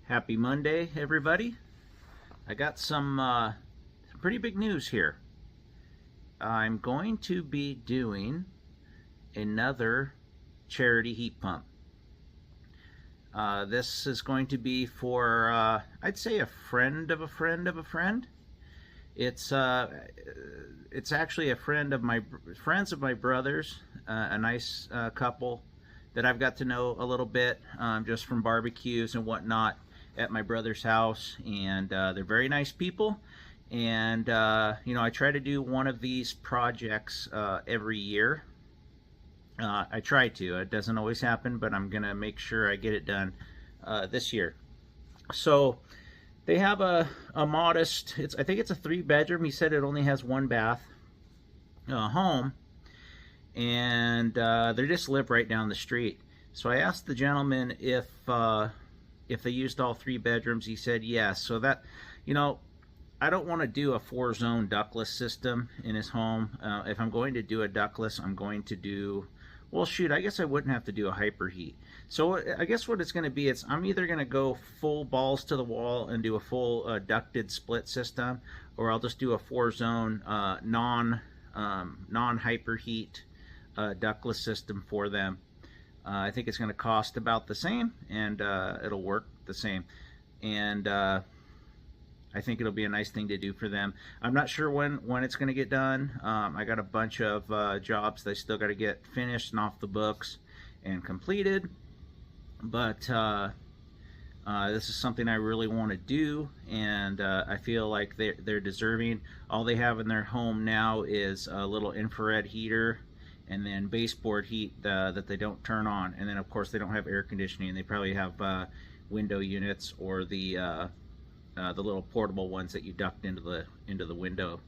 Happy Monday, everybody. I got some pretty big news here. I'm going to be doing another charity heat pump. This is going to be for, I'd say, a friend of a friend of a friend. It's actually a friends of my brother's, a nice couple that I've got to know a little bit just from barbecues and whatnot at my brother's house, and they're very nice people. And I try to do one of these projects every year. I try to. It doesn't always happen, but I'm gonna make sure I get it done this year. So they have a modest. I think it's a 3-bedroom. He said it only has 1 bath home, and they just live right down the street. So I asked the gentleman if they used all 3 bedrooms. He said yes. So that, I don't want to do a 4-zone ductless system in his home. If I'm going to do a ductless, I'm going to do, well, shoot, I guess I wouldn't have to do a hyperheat. So I guess what it's going to be, I'm either going to go full balls to the wall and do a full ducted split system, or I'll just do a 4-zone non-hyperheat ductless system for them. I think it's going to cost about the same, and it'll work the same. And I think it'll be a nice thing to do for them. I'm not sure when it's going to get done. I got a bunch of jobs that I still got to get finished and off the books and completed. But this is something I really want to do, and I feel like they're deserving. All they have in their home now is a little infrared heater, and then baseboard heat that they don't turn on. And then, of course, they don't have air conditioning. They probably have window units, or the little portable ones that you duct into the window.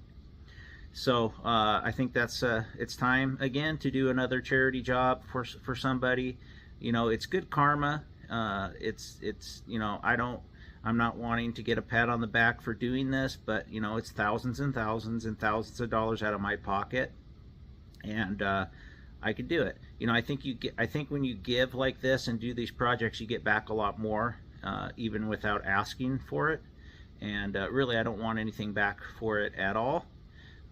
So I think that's it's time again to do another charity job for somebody. It's good karma. I'm not wanting to get a pat on the back for doing this, but it's thousands and thousands and thousands of dollars out of my pocket, and I could do it. I think when you give like this and do these projects, you get back a lot more, even without asking for it. And really, I don't want anything back for it at all.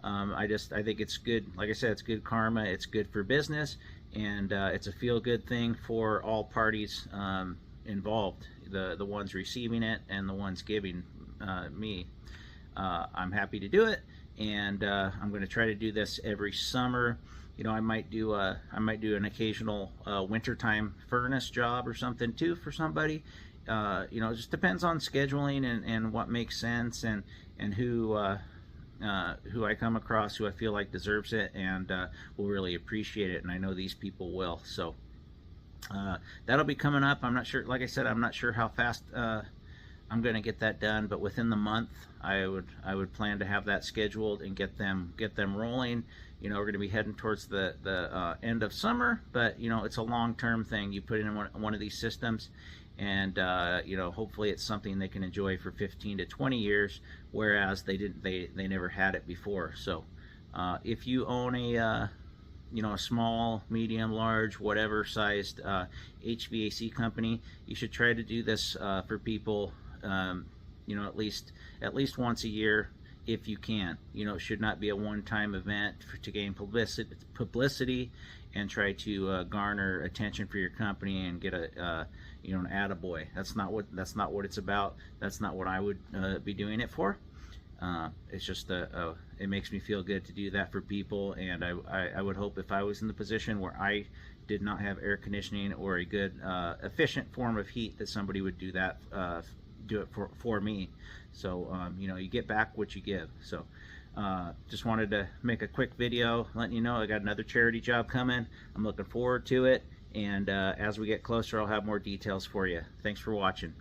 I think it's good. Like I said, it's good karma. It's good for business, and it's a feel-good thing for all parties involved. The ones receiving it and the ones giving me. I'm happy to do it, and I'm going to try to do this every summer. I might do an occasional wintertime furnace job or something too for somebody. It just depends on scheduling and what makes sense, and who I come across who I feel like deserves it and will really appreciate it, and I know these people will. So that'll be coming up. I'm not sure. Like I said, I'm not sure how fast I'm going to get that done, but within the month, I would plan to have that scheduled and get them rolling. We're going to be heading towards the end of summer, but it's a long-term thing. You put in one of these systems, and hopefully it's something they can enjoy for 15 to 20 years, whereas they never had it before. So if you own a small, medium, large, whatever sized HVAC company, you should try to do this for people at least once a year if you can. It should not be a one-time event to gain publicity and try to garner attention for your company and get an attaboy. That's not what it's about. That's not what I would be doing it for. It's just it makes me feel good to do that for people, and I would hope if I was in the position where I did not have air conditioning or a good efficient form of heat, that somebody would do that, do it for me. So you get back what you give. So just wanted to make a quick video letting you know I got another charity job coming. I'm looking forward to it, and as we get closer, I'll have more details for you. Thanks for watching.